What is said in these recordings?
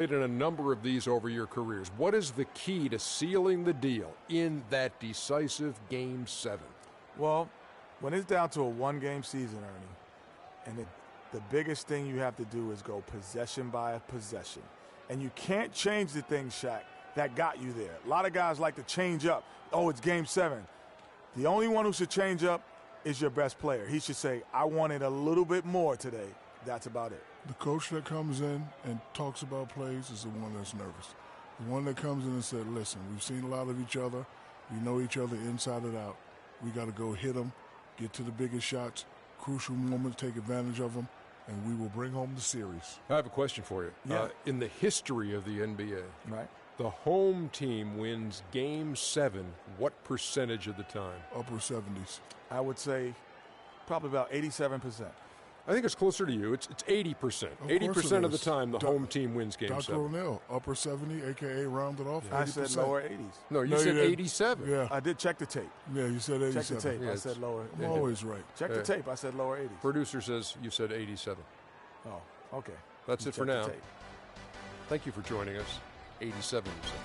In a number of these over your careers, what is the key to sealing the deal in that decisive Game 7? Well, when it's down to a one-game season, Ernie, and the biggest thing you have to do is go possession by possession. And you can't change the thing, Shaq, that got you there. A lot of guys like to change up. Oh, it's Game 7. The only one who should change up is your best player. He should say, I wanted a little bit more today. That's about it. The coach that comes in and talks about plays is the one that's nervous. The one that comes in and said, listen, we've seen a lot of each other. We know each other inside and out. We got to go hit them, get to the biggest shots, crucial moments, take advantage of them, and we will bring home the series. I have a question for you. Yeah. In the history of the NBA, right, the home team wins Game 7 what percentage of the time? Upper 70s. I would say probably about 87%. I think it's closer to you. It's 80%. 80% of the time, the home team wins Game 7. Dr. O'Neil, upper 70, a.k.a. rounded off. Yeah. I said lower 80s. No, you said 87. Yeah. I did check the tape. Yeah, you said 87. Check the tape. Yeah, I said lower. I'm always right. Check the tape. I said lower 80s. Producer says you said 87. Oh, okay. That's it for now. Tape. Thank you for joining us. 87, you said.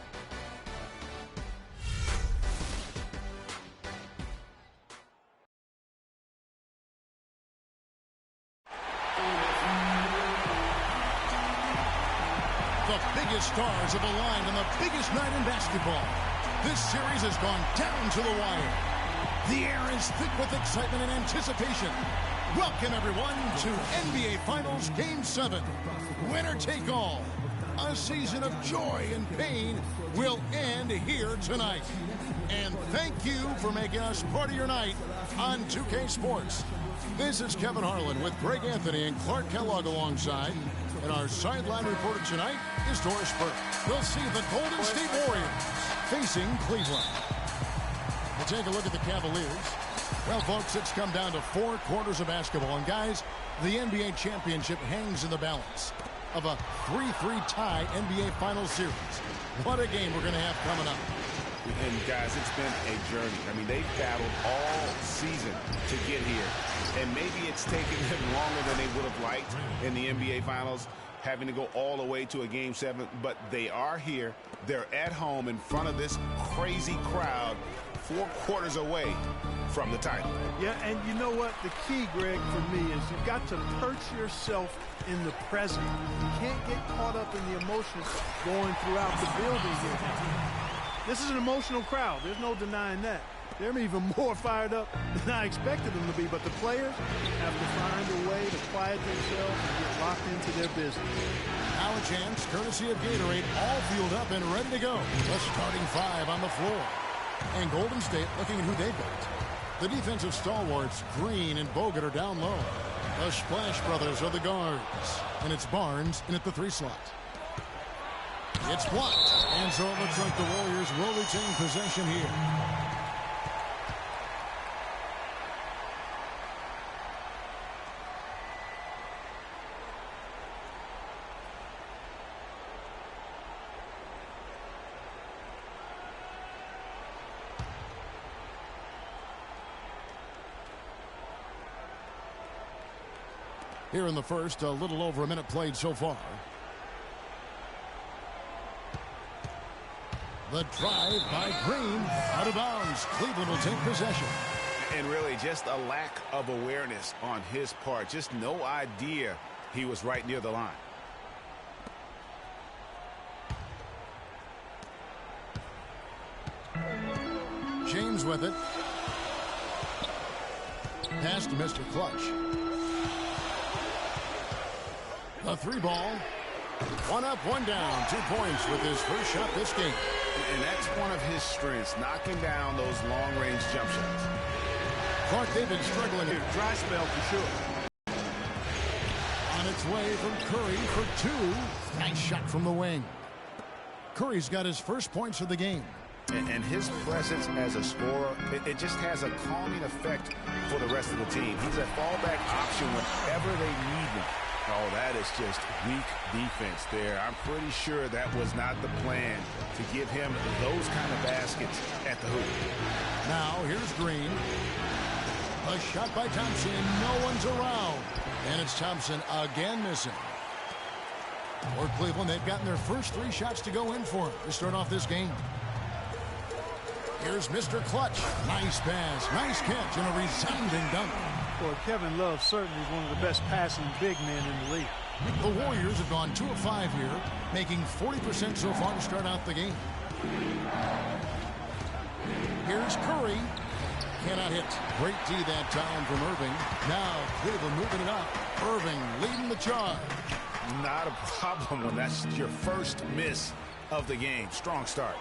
The biggest stars have aligned on the biggest night in basketball. This series has gone down to the wire. The air is thick with excitement and anticipation. Welcome, everyone, to NBA Finals Game 7. Winner take all. A season of joy and pain will end here tonight. And thank you for making us part of your night on 2K Sports. This is Kevin Harlan with Greg Anthony and Clark Kellogg alongside. And our sideline reporter tonight is Doris Burke. We'll see the Golden State Warriors facing Cleveland. We'll take a look at the Cavaliers. Well, folks, it's come down to 4 quarters of basketball. And, guys, the NBA championship hangs in the balance of a 3-3 tie NBA Finals series. What a game we're going to have coming up. And, guys, it's been a journey. I mean, they've battled all season to get here. And maybe it's taken them longer than they would have liked in the NBA Finals, having to go all the way to a Game 7. But they are here. They're at home in front of this crazy crowd, 4 quarters away from the title. Yeah, and you know what? The key, Greg, for me is you've got to perch yourself in the present. You can't get caught up in the emotions going throughout the building here. This is an emotional crowd. There's no denying that. They're even more fired up than I expected them to be, but the players have to find a way to quiet themselves and get locked into their business. Now a chance, courtesy of Gatorade, all fueled up and ready to go. The starting 5 on the floor. And Golden State looking at who they've got. The defensive stalwarts, Green and Bogut, are down low. The Splash Brothers are the guards. And it's Barnes in at the 3 slot. It's blocked. And so it looks like the Warriors will retain possession here. Here in the first, a little over a minute played so far. The drive by Green, out of bounds. Cleveland will take possession. And really just a lack of awareness on his part. Just no idea he was right near the line. James with it. Pass to Mr. Clutch. The 3 ball. 1 up, 1 down. 2 points with his first shot this game. And that's one of his strengths, knocking down those long-range jump shots. Clark David struggling here. Dry spell for sure. On its way from Curry for 2. Nice shot from the wing. Curry's got his first points of the game. And his presence as a scorer, it just has a calming effect for the rest of the team. He's a fallback option whenever they need him. Oh, that is just weak defense there. I'm pretty sure that was not the plan to give him those kind of baskets at the hoop. Now, here's Green. A shot by Thompson. No one's around. And it's Thompson again missing. For Cleveland, they've gotten their first 3 shots to go in for to start off this game. Here's Mr. Clutch. Nice pass, nice catch, and a resounding dunk. Boy, Kevin Love certainly is one of the best passing big men in the league. The Warriors have gone 2 of 5 here, making 40% so far to start out the game. Here's Curry. Cannot hit. Great D that time from Irving. Now Cleveland moving it up. Irving leading the charge. Not a problem when that's your first miss of the game. Strong start.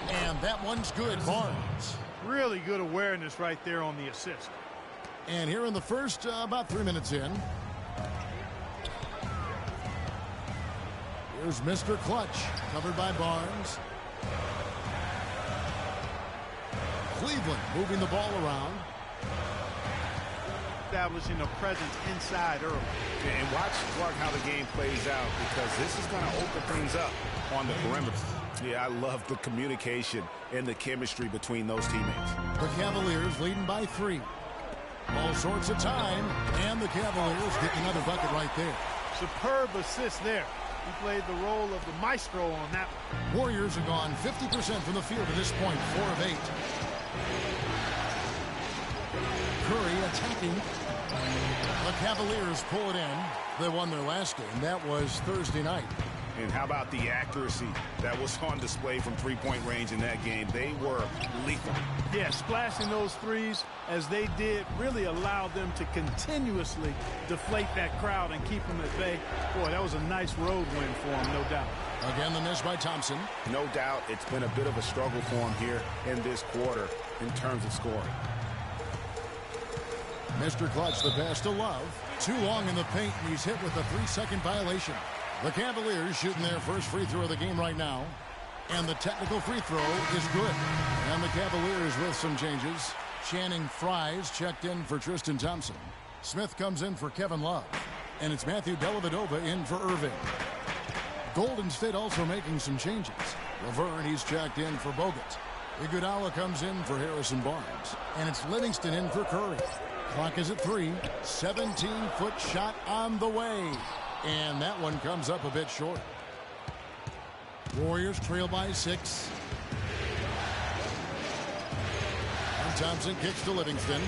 And that one's good. Barnes. Really good awareness right there on the assist. And here in the first, about 3 minutes in. Here's Mr. Clutch, covered by Barnes. Cleveland moving the ball around. Establishing a presence inside early. And watch, Clark, how the game plays out, because this is going to open things up on the perimeter. Yeah, I love the communication and the chemistry between those teammates. The Cavaliers leading by 3. All sorts of time, and the Cavaliers get another bucket right there. Superb assist there. He played the role of the maestro on that one. Warriors have gone 50% from the field at this point, 4 of 8. Curry attacking. The Cavaliers pull it in. They won their last game. That was Thursday night. And how about the accuracy that was on display from three-point range in that game? They were lethal. Yeah, splashing those threes as they did really allowed them to continuously deflate that crowd and keep them at bay. Boy, that was a nice road win for them, no doubt. Again, the miss by Thompson. No doubt it's been a bit of a struggle for him here in this quarter in terms of scoring. Mr. Clutch, the pass to Love. Too long in the paint, and he's hit with a 3-second violation. The Cavaliers shooting their first free throw of the game right now. And the technical free throw is good. And the Cavaliers with some changes. Channing Fries checked in for Tristan Thompson. Smith comes in for Kevin Love. And it's Matthew Dellavedova in for Irving. Golden State also making some changes. Laverne, he's checked in for Bogut. Iguodala comes in for Harrison Barnes. And it's Livingston in for Curry. Clock is at 3. 17-foot shot on the way. And that one comes up a bit short. Warriors trail by 6. And Thompson kicks to Livingston.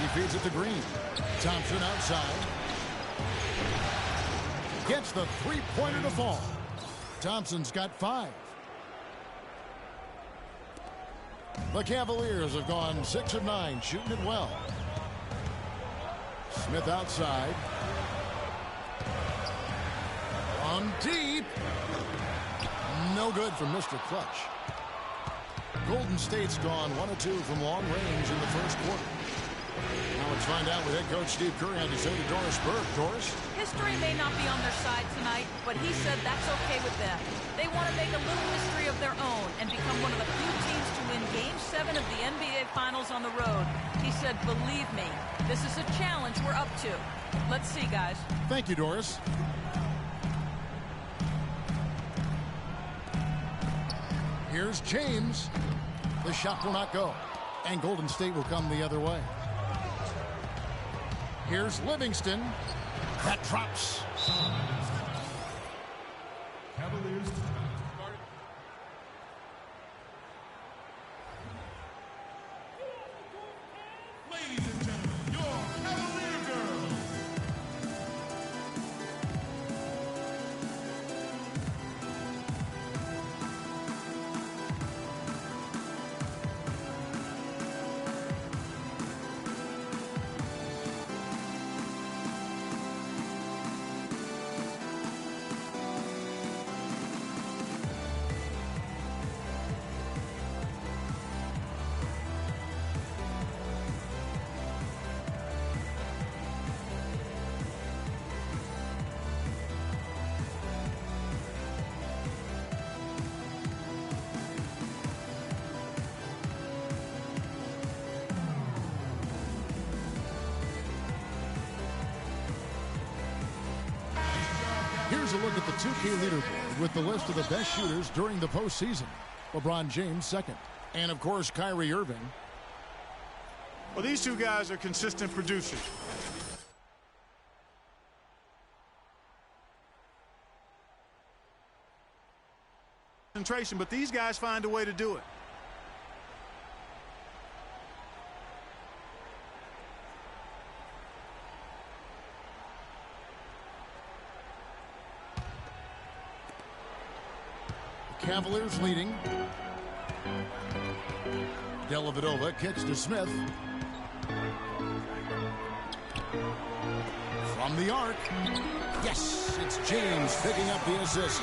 He feeds it to Green. Thompson outside. Gets the three-pointer to fall. Thompson's got 5. The Cavaliers have gone 6 of 9, shooting it well. Smith outside. From deep. No good from Mr. Clutch. Golden State's gone 1 of 2 from long range in the first quarter. Now let's find out with head coach Steve Kerr and his to Doris Burke. Doris? History may not be on their side tonight, but he said that's okay with them. They want to make a little history of their own and become one of the few teams to win Game 7 of the NBA Finals on the road. He said, believe me, this is a challenge we're up to. Let's see, guys. Thank you, Doris. Here's James. The shot will not go. And Golden State will come the other way. Here's Livingston. That drops. Cavaliers. Ladies and gentlemen, your Cavalier girls. Here's a look at the 2K leaderboard with the list of the best shooters during the postseason. LeBron James second. And, of course, Kyrie Irving. Well, these two guys are consistent producers. concentration, but these guys find a way to do it. Cavaliers leading. Dellavedova kicks to Smith. From the arc. Yes, it's James picking up the assist.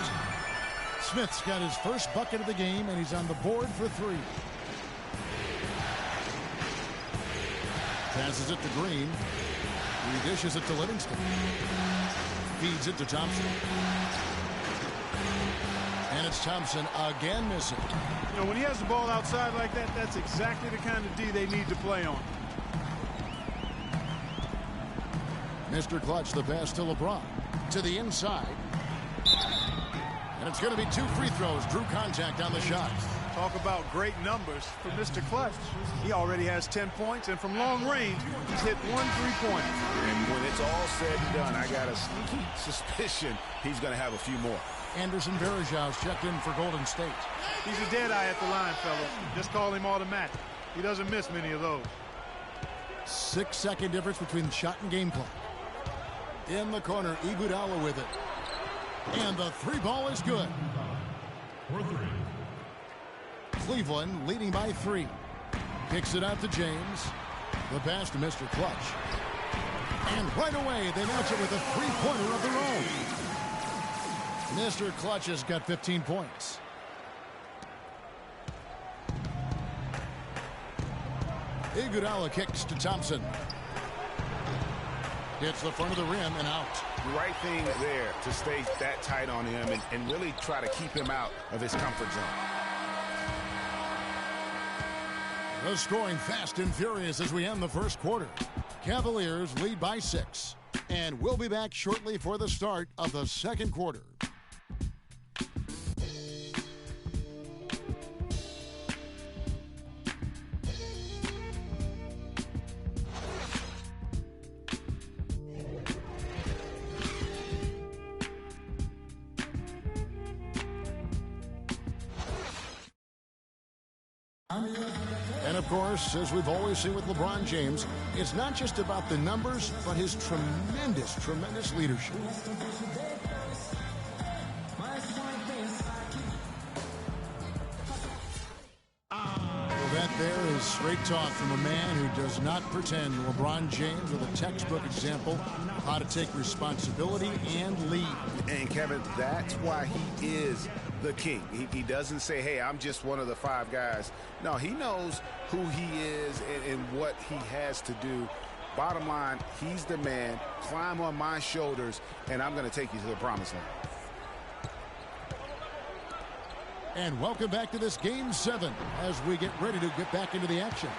Smith's got his first bucket of the game, and he's on the board for 3. Passes it to Green. He dishes it to Livingston. Feeds it to Thompson. And it's Thompson again missing. You know, when he has the ball outside like that, that's exactly the kind of D they need to play on. Mr. Clutch, the pass to LeBron. To the inside. And it's going to be 2 free throws. Drew contact on the shot. Talk about great numbers for Mr. Clutch. He already has 10 points, and from long range, he's hit 1 3-pointer. And when it's all said and done, I got a sneaky suspicion he's going to have a few more. Anderson Varejão's checked in for Golden State. He's a dead eye at the line, fellas. Just call him automatic. He doesn't miss many of those. 6-second difference between shot and game clock. In the corner, Iguodala with it. And the 3 ball is good. Cleveland leading by 3. Kicks it out to James. The pass to Mr. Clutch. And right away, they match it with a 3-pointer of their own. Mr. Clutch has got 15 points. Iguodala kicks to Thompson. Hits the front of the rim and out. The right thing there to stay that tight on him and really try to keep him out of his comfort zone. The scoring fast and furious as we end the first quarter. Cavaliers lead by 6. And we'll be back shortly for the start of the second quarter. And of course, as we've always seen with LeBron James, it's not just about the numbers, but his tremendous leadership. Well, that there is straight talk from a man who does not pretend. LeBron James with a textbook example of how to take responsibility and lead. And Kevin, that's why he is the king. He doesn't say, hey, I'm just one of the 5 guys. No, he knows who he is and what he has to do. Bottom line, he's the man. Climb on my shoulders, and I'm going to take you to the promised land. And welcome back to this Game 7 as we get ready to get back into the action.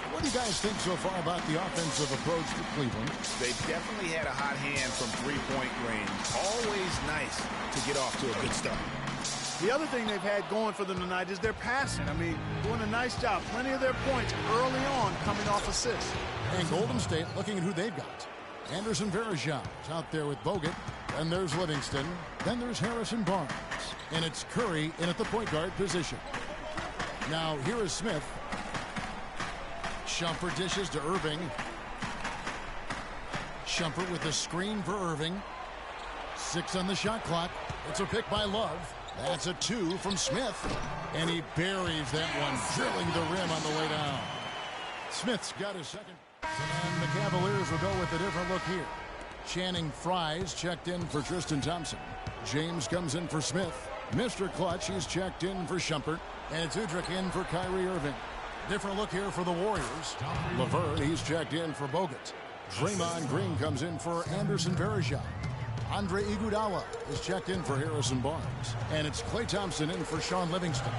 What do you guys think so far about the offensive approach to Cleveland? They definitely had a hot hand from 3-point range. Always nice to get off to a good start. The other thing they've had going for them tonight is their passing. I mean, doing a nice job. Plenty of their points early on coming off assists. And Golden State looking at who they've got. Anderson Varejão is out there with Bogut. Then there's Livingston. Then there's Harrison Barnes. And it's Curry in at the point guard position. Now here is Smith. Shumpert dishes to Irving. Shumpert with the screen for Irving. 6 on the shot clock. It's a pick by Love. That's a 2 from Smith. And he buries that one, drilling the rim on the way down. Smith's got his second. And the Cavaliers will go with a different look here. Channing Frye's checked in for Tristan Thompson. James comes in for Smith. Mr. Clutch, he's checked in for Shumpert. And it's Udrich in for Kyrie Irving. Different look here for the Warriors. Laverne, he's checked in for Bogut. Draymond Green comes in for Anderson Varejão. Andre Iguodala is checked in for Harrison Barnes. And it's Klay Thompson in for Sean Livingston.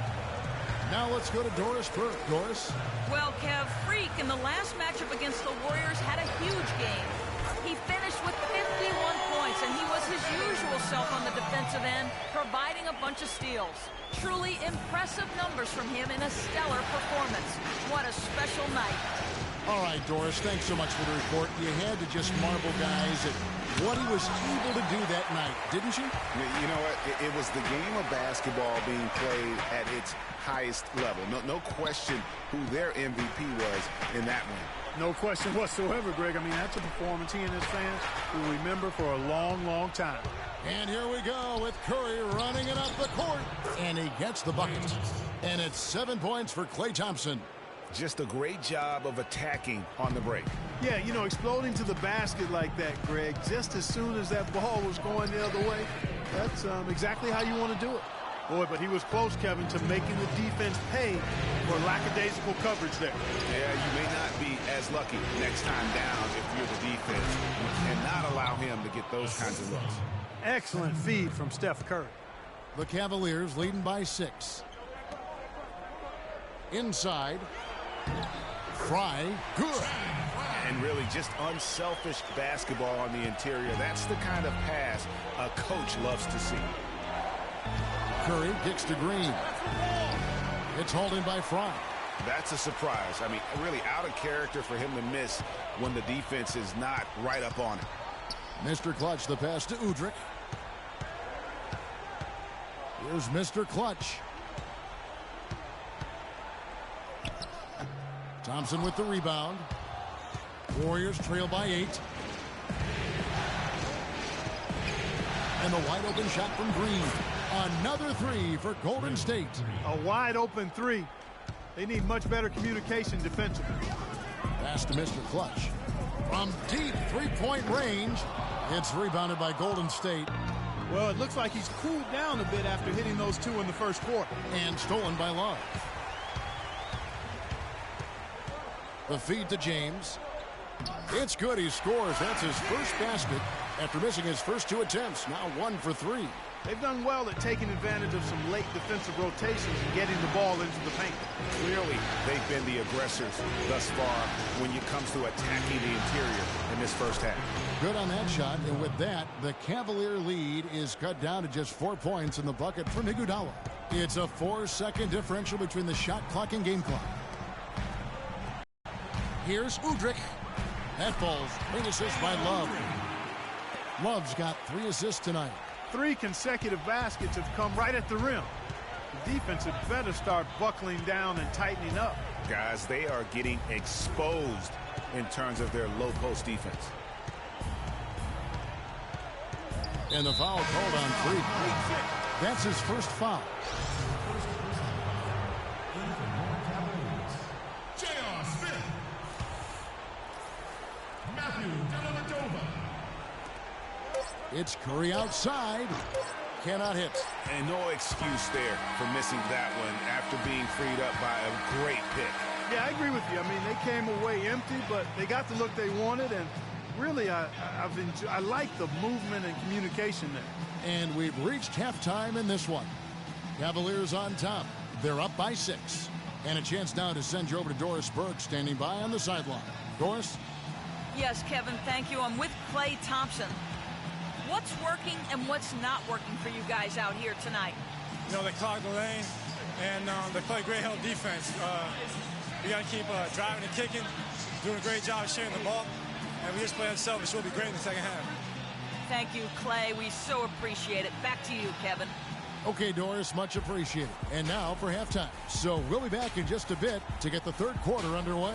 Now let's go to Doris Burke. Doris? Well, Kev, Freak in the last matchup against the Warriors had a huge game. He finished with 51 points, and he was his usual self on the defensive end, providing a bunch of steals. Truly impressive numbers from him in a stellar performance. What a special night. All right, Doris, thanks so much for the report. You had to just marvel, guys, at what he was able to do that night, didn't you? You know what? It was the game of basketball being played at its highest level. No question who their MVP was in that one. No question whatsoever, Greg. I mean, that's a performance he and his fans will remember for a long, long time. And here we go with Curry running it up the court. And he gets the bucket. And it's 7 points for Klay Thompson. Just a great job of attacking on the break. Yeah, you know, exploding to the basket like that, Greg, just as soon as that ball was going the other way, that's exactly how you want to do it. Boy, but he was close, Kevin, to making the defense pay for lackadaisical coverage there. Yeah, you may not be as lucky next time down if you're the defense. You cannot allow him to get those kinds of looks. Excellent feed from Steph Curry. The Cavaliers leading by 6. Inside. Fry, good. And really just unselfish basketball on the interior. That's the kind of pass a coach loves to see. Curry kicks to Green. It's hauled in by Fry. That's a surprise. I mean, really out of character for him to miss when the defense is not right up on it. Mr. Clutch, the pass to Udrih. Here's Mr. Clutch. Thompson with the rebound. Warriors trail by 8. And the wide open shot from Green. Another 3 for Golden State. A wide open 3. They need much better communication defensively. Pass to Mr. Clutch. From deep three-point range. It's rebounded by Golden State. Well, it looks like he's cooled down a bit after hitting those 2 in the first quarter. And stolen by Love. The feed to James. It's good. He scores. That's his first basket after missing his first 2 attempts. Now 1 for 3. They've done well at taking advantage of some late defensive rotations and getting the ball into the paint. Clearly, they've been the aggressors thus far when it comes to attacking the interior in this first half. Good on that shot. And with that, the Cavalier lead is cut down to just 4 points in the bucket for Iguodala. It's a 4-second differential between the shot clock and game clock. Here's Udrih. That falls. 3 assists by Love. Love's got 3 assists tonight. 3 consecutive baskets have come right at the rim. The defense had better start buckling down and tightening up. Guys, they are getting exposed in terms of their low post defense. And the foul called on Free. That's his first foul. It's Curry outside. Cannot hit. And no excuse there for missing that one after being freed up by a great pick. Yeah, I agree with you. I mean, they came away empty, but they got the look they wanted, and really, I like the movement and communication there. And we've reached halftime in this one. Cavaliers on top. They're up by 6. And a chance now to send you over to Doris Burke, standing by on the sideline. Doris? Yes, Kevin, thank you. I'm with Klay Thompson. What's working and what's not working for you guys out here tonight? You know, they clog the lane, and they play great help defense. We got to keep driving and kicking, doing a great job of sharing the ball, and we just play unselfish. We'll be great in the second half. Thank you, Klay. We so appreciate it. Back to you, Kevin. Okay, Doris, much appreciated. And now for halftime. So we'll be back in just a bit to get the third quarter underway.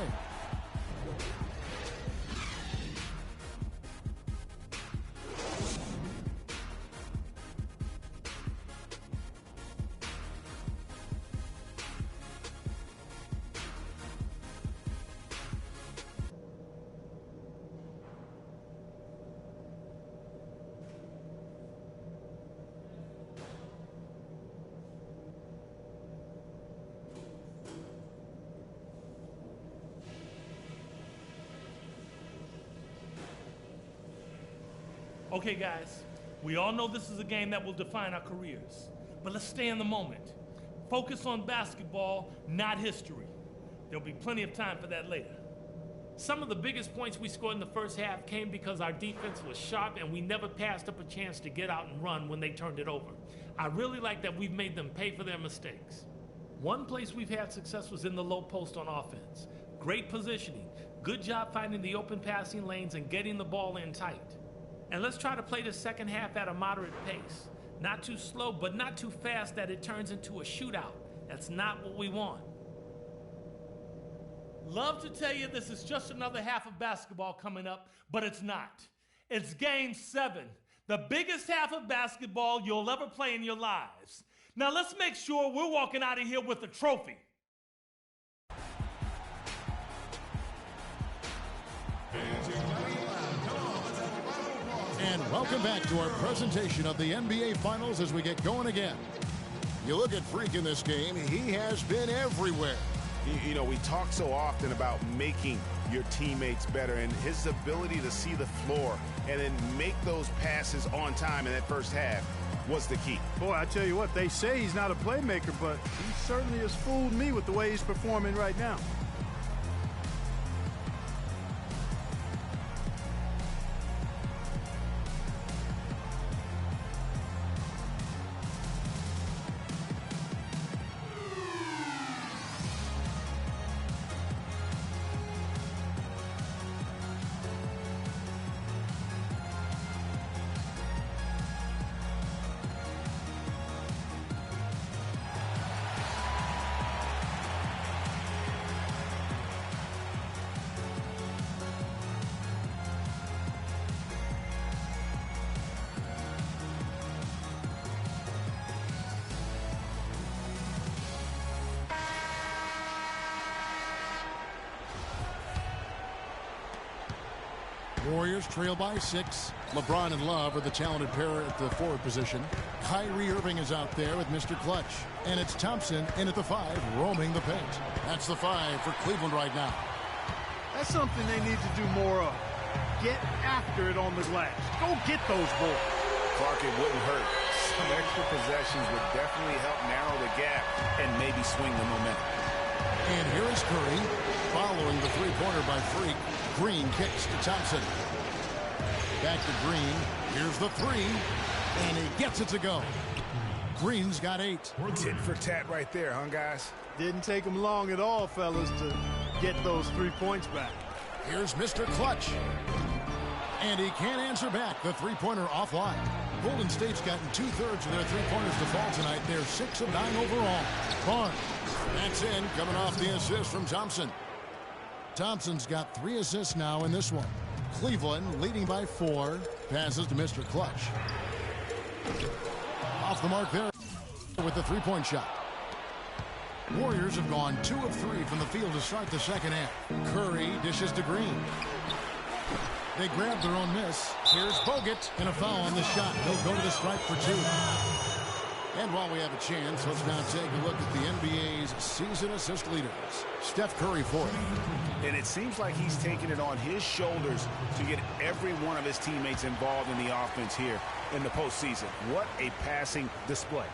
Okay, guys, we all know this is a game that will define our careers, but let's stay in the moment. Focus on basketball, not history. There'll be plenty of time for that later. Some of the biggest points we scored in the first half came because our defense was sharp and we never passed up a chance to get out and run when they turned it over. I really like that we've made them pay for their mistakes. One place we've had success was in the low post on offense. Great positioning. Good job finding the open passing lanes and getting the ball in tight. And let's try to play the second half at a moderate pace. Not too slow, but not too fast that it turns into a shootout. That's not what we want. Love to tell you this is just another half of basketball coming up, but it's not. It's Game 7, the biggest half of basketball you'll ever play in your lives. Now let's make sure we're walking out of here with a trophy. And welcome back to our presentation of the NBA Finals as we get going again. You look at Freak in this game, he has been everywhere. You know, we talk so often about making your teammates better, and his ability to see the floor and then make those passes on time in that first half was the key. Boy, I tell you what, they say he's not a playmaker, but he certainly has fooled me with the way he's performing right now. Warriors trail by 6. LeBron and Love are the talented pair at the forward position. Kyrie Irving is out there with Mr. Clutch. And it's Thompson in at the 5, roaming the paint. That's the 5 for Cleveland right now. That's something they need to do more of. Get after it on the glass. Go get those balls. Clark, it wouldn't hurt. Some extra possessions would definitely help narrow the gap and maybe swing the momentum. And here is Curry, following the three-pointer by Freak. Green kicks to Thompson. Back to Green. Here's the 3. And he gets it to go. Green's got 8. Tit for tat right there, huh, guys? Didn't take him long at all, fellas, to get those 3 points back. Here's Mr. Clutch. And he can't answer back. The three-pointer offline. Golden State's gotten 2/3 of their three-pointers to fall tonight. They're 6 of 9 overall. Barnes. That's in, coming off the assist from Thompson. Thompson's got 3 assists now in this one. Cleveland leading by 4. Passes to Mr. Clutch. Off the mark there with the three-point shot. Warriors have gone 2 of 3 from the field to start the second half. Curry dishes to Green. They grab their own miss. Here's Bogut, and a foul on the shot. He'll go to the stripe for 2. And while we have a chance, let's now take a look at the NBA's season assist leaders. Steph Curry 4th. And it seems like he's taking it on his shoulders to get every one of his teammates involved in the offense here in the postseason. What a passing display.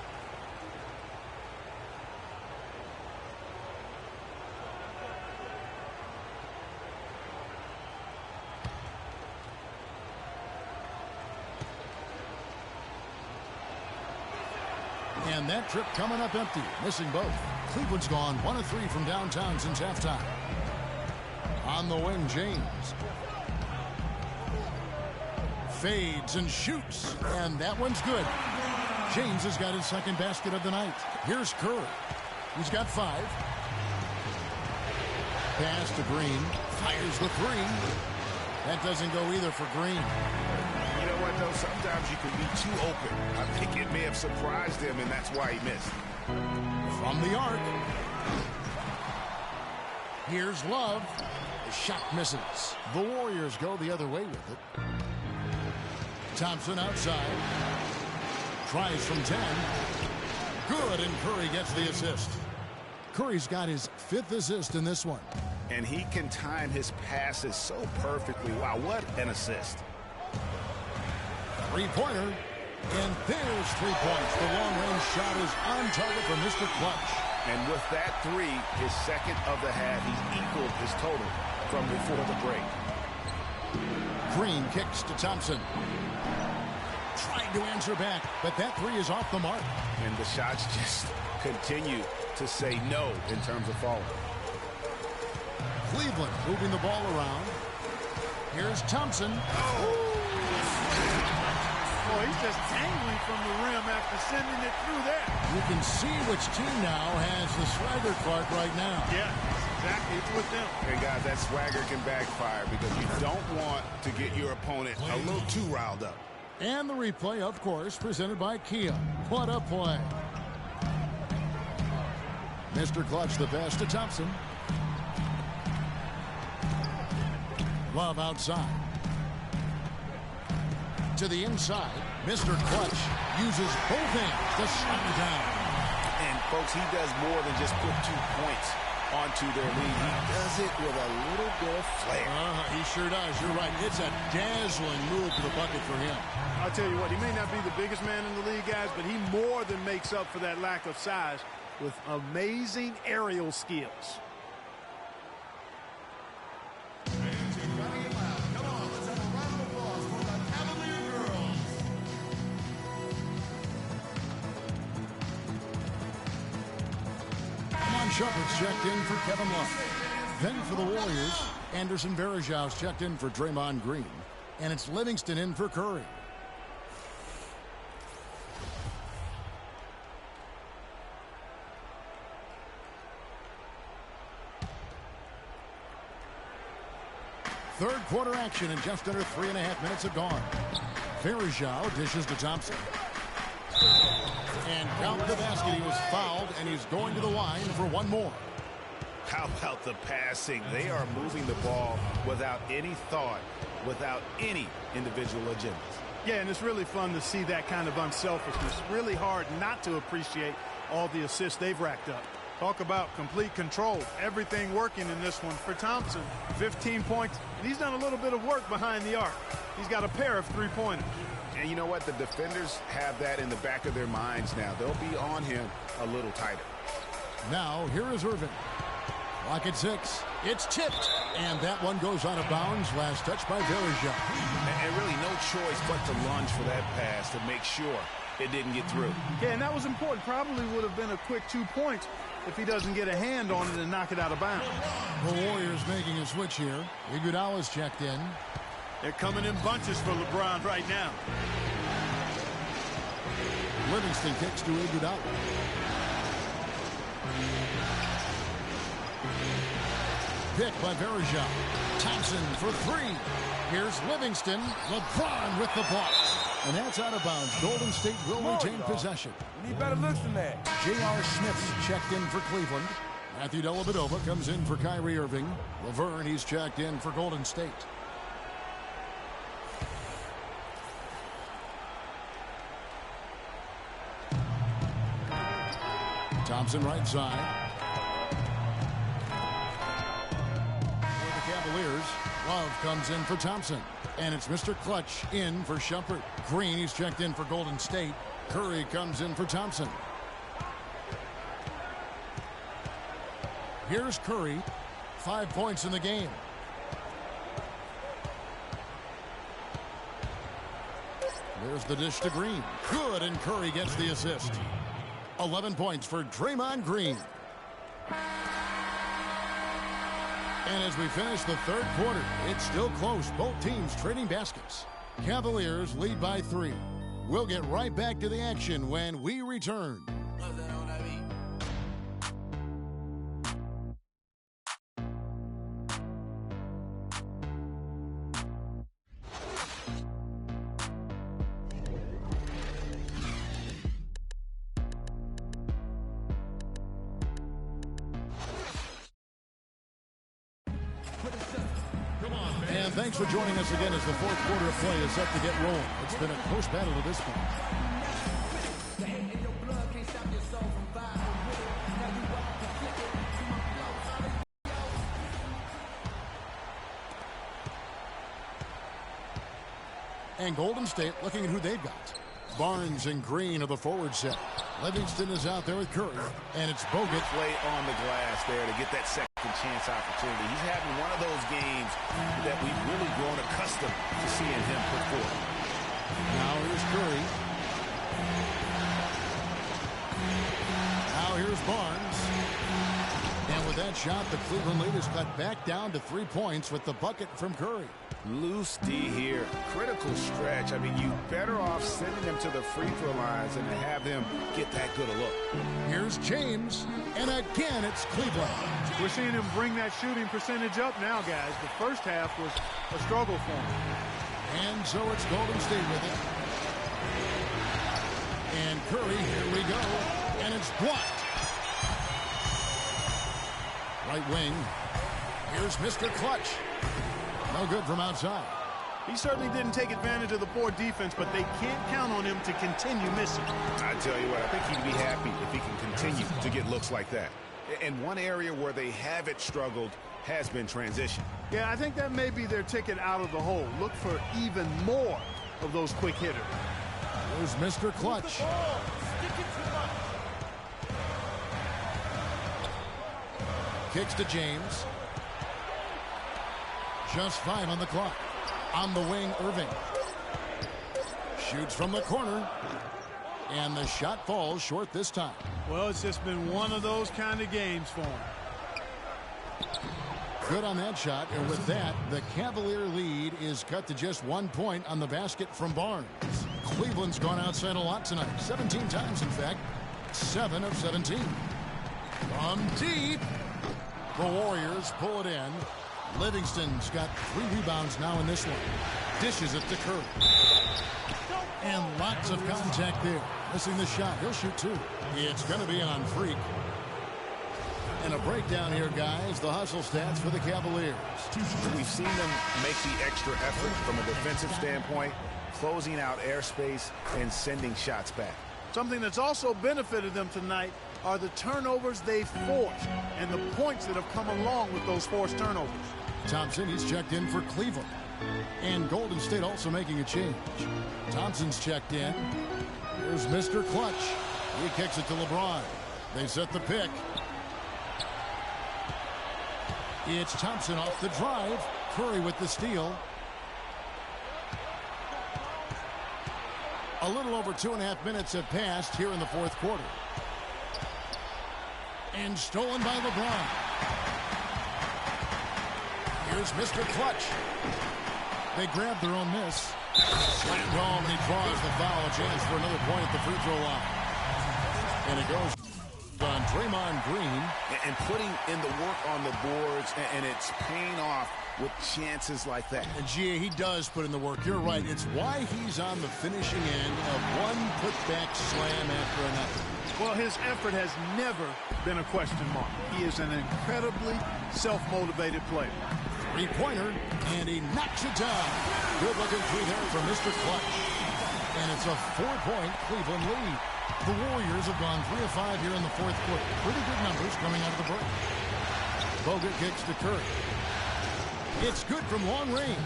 And that trip coming up empty, missing both. Cleveland's gone 1 of 3 from downtown since halftime. On the wing, James. Fades and shoots, and that one's good. James has got his second basket of the night. Here's Curry. He's got 5. Pass to Green. Fires the 3. That doesn't go either for Green. You know what, though? Sometimes you can be too open. I think it may have surprised him, and that's why he missed. From the arc. Here's Love. The shot misses. The Warriors go the other way with it. Thompson outside. Tries from 10. Good, and Curry gets the assist. Curry's got his 5th assist in this one. And he can time his passes so perfectly. Wow, what an assist. Three-pointer. And there's 3 points. The long-range shot is on target for Mr. Clutch. And with that 3, his second of the half, he's equaled his total from before the break. Green kicks to Thompson. Trying to answer back, but that 3 is off the mark. And the shots just continue to say no in terms of falling. Cleveland moving the ball around. Here's Thompson. Oh, he's just angry from the rim after sending it through there. You can see which team now has the swagger, Clark, right now. Yeah, exactly. It's with them. Hey, guys, that swagger can backfire because you don't want to get your opponent a little too riled up. And the replay, of course, presented by Kia. What a play. Mr. Clutch, the pass to Thompson. Love outside. To the inside, Mr. Clutch uses both hands to shut him down. And, folks, he does more than just put 2 points onto their lead. He does it with a little bit of flair. He sure does. You're right. It's a dazzling move to the bucket for him. I'll tell you what, he may not be the biggest man in the league, guys, but he more than makes up for that lack of size with amazing aerial skills. Shumpert's checked in for Kevin Love. Then for the Warriors, Anderson Varejau's checked in for Draymond Green. And it's Livingston in for Curry. Third quarter action and just under 3.5 minutes have gone. Varejao dishes to Thompson. And count the basket. He was fouled, and he's going to the line for one more. How about the passing? They are moving the ball without any thought, without any individual agendas. Yeah, and it's really fun to see that kind of unselfishness. Really hard not to appreciate all the assists they've racked up. Talk about complete control. Everything working in this one for Thompson. 15 points. And he's done a little bit of work behind the arc. He's got a pair of three-pointers. And you know what? The defenders have that in the back of their minds now. They'll be on him a little tighter. Now, here is Irving. Clock at 6. It's tipped. And that one goes out of bounds. Last touch by Varejao. And really no choice but to lunge for that pass to make sure it didn't get through. Yeah, and that was important. Probably would have been a quick 2 points if he doesn't get a hand on it and knock it out of bounds. The Warriors making a switch here. Iguodala's checked in. They're coming in bunches for LeBron right now. Livingston kicks to Iguodala. Pick by Varejao. Thompson for 3. Here's Livingston. LeBron with the block. And that's out of bounds. Golden State will retain possession. We need better looks than that. J.R. Smith's checked in for Cleveland. Matthew Dellavedova comes in for Kyrie Irving. Laverne, he's checked in for Golden State. Thompson right side. For the Cavaliers, Love comes in for Thompson. And it's Mr. Clutch in for Shumpert. Green, he's checked in for Golden State. Curry comes in for Thompson. Here's Curry. 5 points in the game. There's the dish to Green. Good, and Curry gets the assist. 11 points for Draymond Green. And as we finish the third quarter, it's still close. Both teams trading baskets. Cavaliers lead by 3. We'll get right back to the action when we return. And thanks for joining us again as the fourth quarter of play is set to get rolling. It's been a close battle to this point. And Golden State looking at who they've got. Barnes and Green of the forward set. Livingston is out there with Curry. And it's Bogut. Play on the glass there to get that second chance opportunity. He's having one of those games that we've really grown accustomed to seeing him put forward. Now here's Curry. Now here's Barnes. And with that shot, the Cleveland lead is cut back down to 3 points with the bucket from Curry. Loose D here. Critical stretch. I mean, you better off sending them to the free throw lines than to have them get that good a look. Here's James, and again it's Cleveland. We're seeing him bring that shooting percentage up now, guys. The first half was a struggle for him. And so it's Golden State with it. And Curry, here we go. And it's blocked. Right wing. Here's Mr. Clutch. No good from outside. He certainly didn't take advantage of the poor defense, but they can't count on him to continue missing. I tell you what, I think he'd be happy if he can continue to get looks like that. And one area where they haven't struggled has been transition. Yeah, I think that may be their ticket out of the hole. Look for even more of those quick hitters. Here's Mr. Clutch. Kicks to James. Just 5 on the clock. On the wing, Irving. Shoots from the corner. And the shot falls short this time. Well, it's just been one of those kind of games for him. Good on that shot. And with that, the Cavalier lead is cut to just 1 point on the basket from Barnes. Cleveland's gone outside a lot tonight. 17 times, in fact. 7 of 17. From deep. The Warriors pull it in. Livingston's got 3 rebounds now in this one. Dishes it to Curry. And lots of contact there. Missing the shot. He'll shoot 2. It's going to be on Freak. And a breakdown here, guys. The hustle stats for the Cavaliers. We've seen them make the extra effort from a defensive standpoint, closing out airspace and sending shots back. Something that's also benefited them tonight are the turnovers they've forced and the points that have come along with those forced turnovers. Thompson, he's checked in for Cleveland. And Golden State also making a change. Thompson's checked in. Here's Mr. Clutch. He kicks it to LeBron. They set the pick. It's Thompson off the drive. Curry with the steal. A little over 2.5 minutes have passed here in the fourth quarter. And stolen by LeBron. Here's Mr. Clutch. They grab their own miss. Slammed home, and he draws the foul. A chance for another point at the free throw line. And it goes on Draymond Green. And putting in the work on the boards, and it's paying off with chances like that. And Gia, he does put in the work. You're right. It's why he's on the finishing end of one putback slam after another. Well, his effort has never been a question mark. He is an incredibly self-motivated player. Three-pointer, and he knocks it down. Good-looking three there for Mr. Clutch. And it's a 4-point Cleveland lead. The Warriors have gone 3 of 5 here in the fourth quarter. Pretty good numbers coming out of the break. Bogut kicks to Curry. It's good from long range.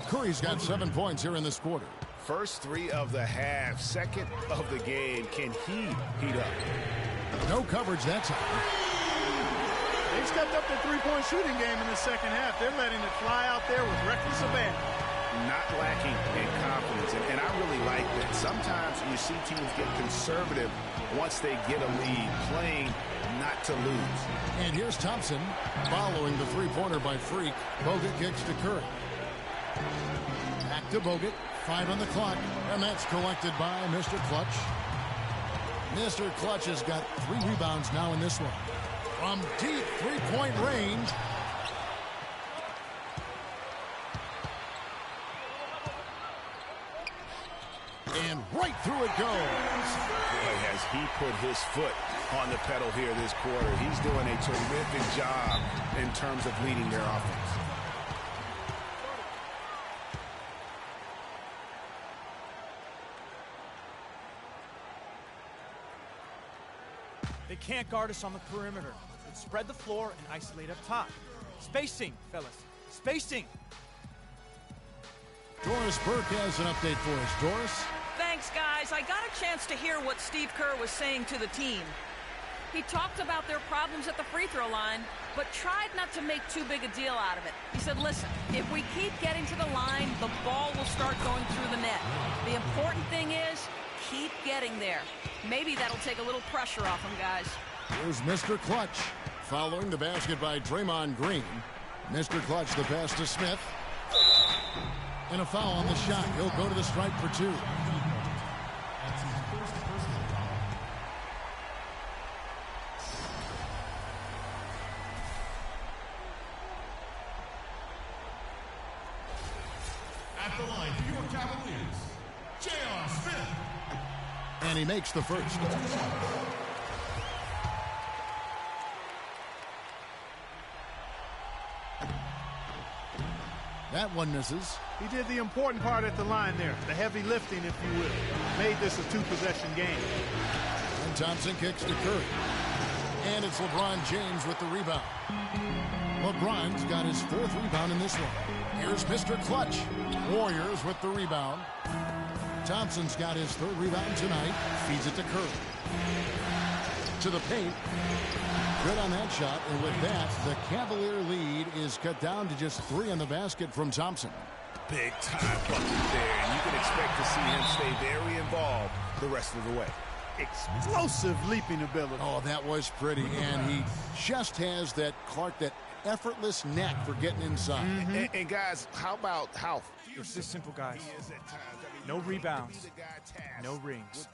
Curry's got 7 points here in this quarter. First 3 of the half, second of the game. Can he heat up? No coverage that time. They've stepped up their three-point shooting game in the second half. They're letting it fly out there with reckless abandon. Not lacking in confidence, and I really like that. Sometimes you see teams get conservative once they get a lead, playing not to lose. And here's Thompson following the three-pointer by Freak. Bogut kicks to Curry. Back to Bogut. 5 on the clock, and that's collected by Mr. Clutch. Mr. Clutch has got 3 rebounds now in this one. From deep three-point range. And right through it goes. Boy, has he put his foot on the pedal here this quarter. He's doing a terrific job in terms of leading their offense. They can't guard us on the perimeter. Let's spread the floor and isolate up top. Spacing, fellas. Spacing. Doris Burke has an update for us. Doris? Thanks, guys. I got a chance to hear what Steve Kerr was saying to the team. He talked about their problems at the free throw line, but tried not to make too big a deal out of it. He said, listen, if we keep getting to the line, the ball will start going through the net. The important thing is keep getting there. Maybe that'll take a little pressure off them, guys. Here's Mr. Clutch. following the basket by Draymond Green. Mr. Clutch, the pass to Smith. And a foul on the shot. He'll go to the stripe for 2. At the line for your Cavaliers, J.R. Smith. And he makes the first. That one misses. He did the important part at the line there, the heavy lifting, if you will. Made this a 2-possession game. And Thompson kicks to Curry. And it's LeBron James with the rebound. LeBron's got his 4th rebound in this one. Here's Mr. Clutch. Warriors with the rebound. Thompson's got his 3rd rebound tonight. Feeds it to Curry. To the paint. Good on that shot. And with that, the Cavalier lead is cut down to just 3 on the basket from Thompson. Big time bucket there, and you can expect to see him stay very involved the rest of the way. Explosive leaping ability. Oh, that was pretty. And he just has that, Clark, that effortless knack for getting inside. And guys, how about how? It's this simple, guys. No rebounds, no rings.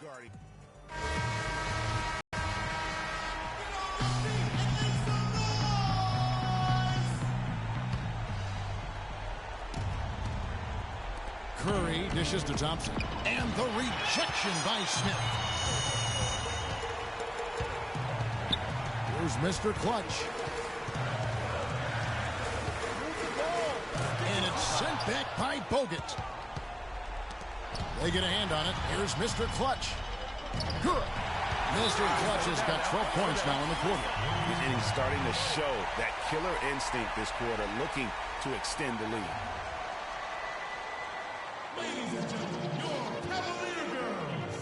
Curry dishes to Thompson. And the rejection by Smith. Here's Mr. Clutch. And it's sent back by Bogut. They get a hand on it. Here's Mr. Clutch. Good. Mr. Clutch has got 12 points now in the quarter. And he's starting to show that killer instinct this quarter, looking to extend the lead. Ladies and gentlemen, your Cavalier girls.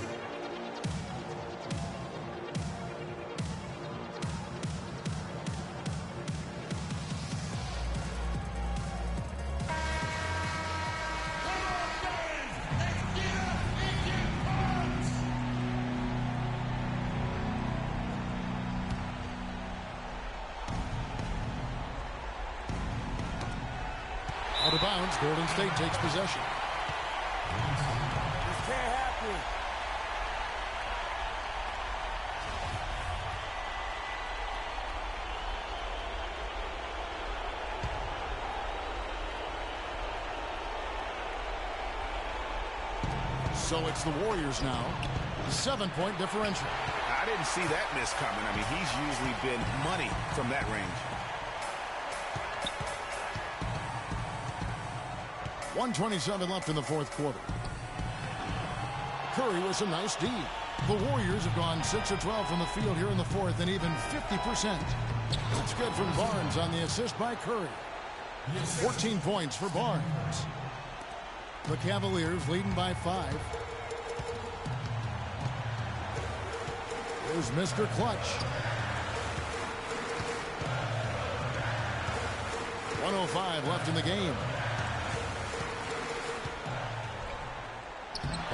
Out of bounds, Golden State takes possession. This can't happen. So it's the Warriors now. 7-point differential. I didn't see that miss coming. I mean, he's usually been money from that range. 1:27 left in the 4th quarter. Curry with some nice D. The Warriors have gone 6 of 12 from the field here in the 4th and even 50%. It's good from Barnes on the assist by Curry. 14 points for Barnes. The Cavaliers leading by 5. Here's Mr. Clutch. 1:05 left in the game.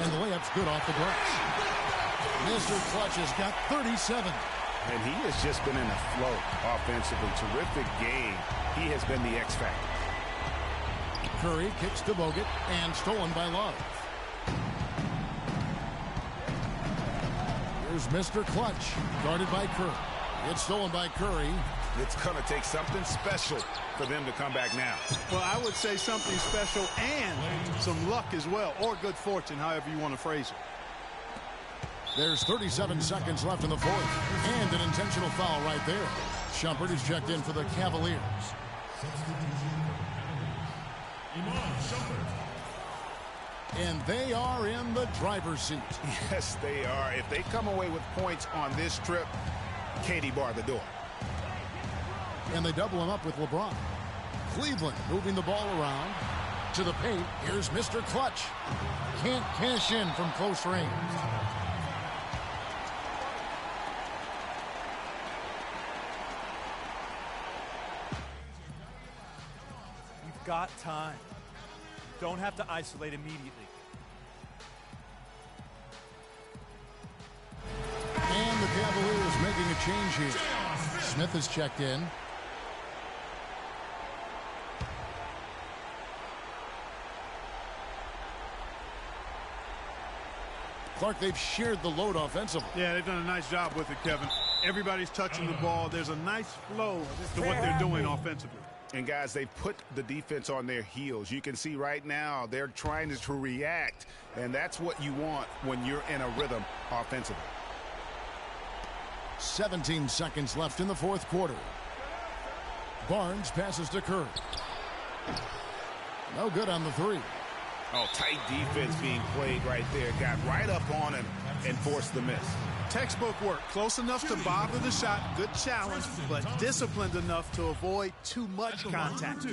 And the layup's good off the glass. Mr. Clutch has got 37. And he has just been in a flow offensively. Terrific game. He has been the X factor. Curry kicks to Bogut and stolen by Love. Here's Mr. Clutch, guarded by Curry. It's stolen by Curry. It's going to take something special for them to come back now. Well, I would say something special and some luck as well, or good fortune, however you want to phrase it. There's 37 seconds left in the 4th, and an intentional foul right there. Shumpert is checked in for the Cavaliers. And they are in the driver's seat. Yes, they are. If they come away with points on this trip, Katie bar the door. And they double him up with LeBron. Cleveland moving the ball around to the paint. Here's Mr. Clutch. Can't cash in from close range. You've got time. Don't have to isolate immediately. And the Cavaliers making a change here. Smith is checked in. Clark, they've shared the load offensively. Yeah, they've done a nice job with it, Kevin. Everybody's touching the ball. There's a nice flow to what they're doing offensively. And, guys, they've put the defense on their heels. You can see right now they're trying to react, and that's what you want when you're in a rhythm offensively. 17 seconds left in the fourth quarter. Barnes passes to Curry. No good on the three. Oh, tight defense being played right there. Got right up on him and forced the miss. Textbook work. Close enough to bother the shot. Good challenge, but disciplined enough to avoid too much contact.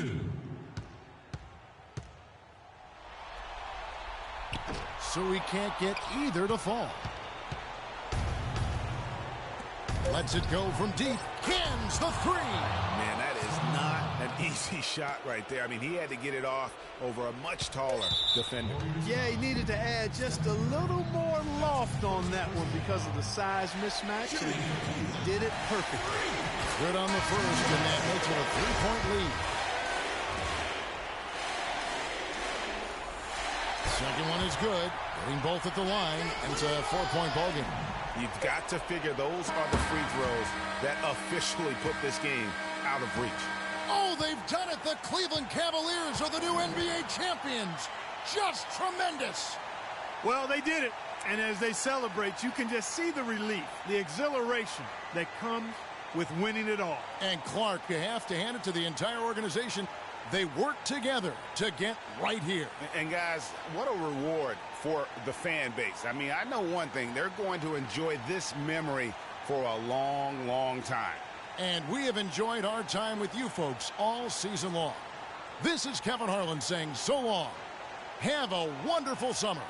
So he can't get either to fall. Lets it go from deep. Cans the three. Man, that is not an easy shot right there. I mean, he had to get it off over a much taller defender. Yeah, he needed to add just a little more loft on that one because of the size mismatch, and he did it perfectly. Good on the first, and that makes it a three-point lead. Second one is good. Getting both at the line, and it's a 4-point ballgame. You've got to figure those are the free throws that officially put this game out of reach. Oh, they've done it! The Cleveland Cavaliers are the new NBA champions. Just tremendous. Well, they did it. And as they celebrate, you can just see the relief, the exhilaration that comes with winning it all. And Clark, you have to hand it to the entire organization. They work together to get right here. And guys, what a reward for the fan base. I mean, I know one thing. They're going to enjoy this memory for a long, long time. And we have enjoyed our time with you folks all season long. This is Kevin Harlan saying so long. Have a wonderful summer.